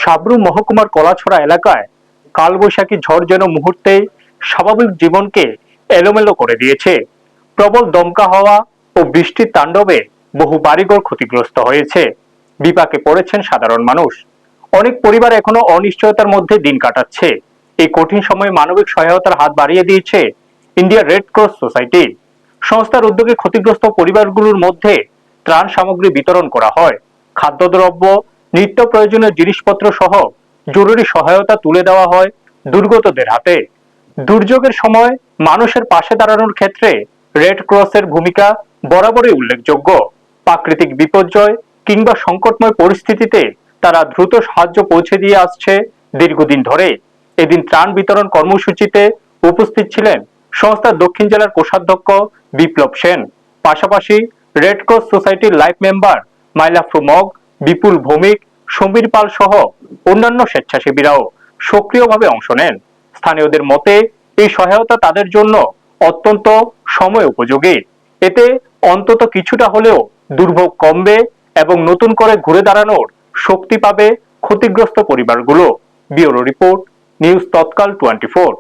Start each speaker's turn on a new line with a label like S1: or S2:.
S1: সাবরু মহকুমার কলাছড়া এলাকায় কালবৈশাখী ঝড় যেন মুহূর্তে স্বাভাবিক জীবনকে এলোমেলো করে দিয়েছে। প্রবল দমকা হাওয়া ও বৃষ্টির তাণ্ডবে বহু বাড়িঘর ক্ষতিগ্রস্ত হয়েছে। বিপাকে পড়েছেন সাধারণ মানুষ। অনেক পরিবার এখনো অনিশ্চয়তার মধ্যে দিন কাটাচ্ছে। এই কঠিন সময়ে মানবিক সহায়তার হাত বাড়িয়ে দিয়েছে ইন্ডিয়া রেড ক্রস সোসাইটি। সংস্থার উদ্যোগে ক্ষতিগ্রস্ত পরিবারগুলোর মধ্যে ত্রাণ সামগ্রী বিতরণ করা হয়। খাদ্যদ্রব্য, নিত্য প্রয়োজনীয় জিনিসপত্র সহ জরুরি সহায়তা তুলে দেওয়া হয় দুর্গতদের হাতে। দুর্যোগের সময় মানুষের পাশে দাঁড়ানোর ক্ষেত্রে রেড ক্রসের ভূমিকা বরাবরই উল্লেখযোগ্য। প্রাকৃতিক বিপর্যয় কিংবা সংকটময় পরিস্থিতিতে তারা দ্রুত সাহায্য পৌঁছে দিয়ে আসছে দীর্ঘদিন ধরে। এদিন ত্রাণ বিতরণ কর্মসূচিতে উপস্থিত ছিলেন সংস্থার দক্ষিণ জেলার কোষাধ্যক্ষ বিপ্লব সেন। পাশাপাশি রেড ক্রস সোসাইটির লাইফ মেম্বার মাইলাফ্রু মগ, বিপুল ভৌমিক, সমীর পাল সহ অন্যান্য স্বেচ্ছাসেবীরাও সক্রিয়ভাবে অংশ নেন। স্থানীয়দের মতে এই সহায়তা তাদের জন্য অত্যন্ত সময় উপযোগী। এতে অন্তত কিছুটা হলেও দুর্ভোগ কমবে এবং নতুন করে ঘুরে দাঁড়ানোর শক্তি পাবে ক্ষতিগ্রস্ত পরিবারগুলো। ব্যুরো রিপোর্ট, নিউজ তৎকাল 24।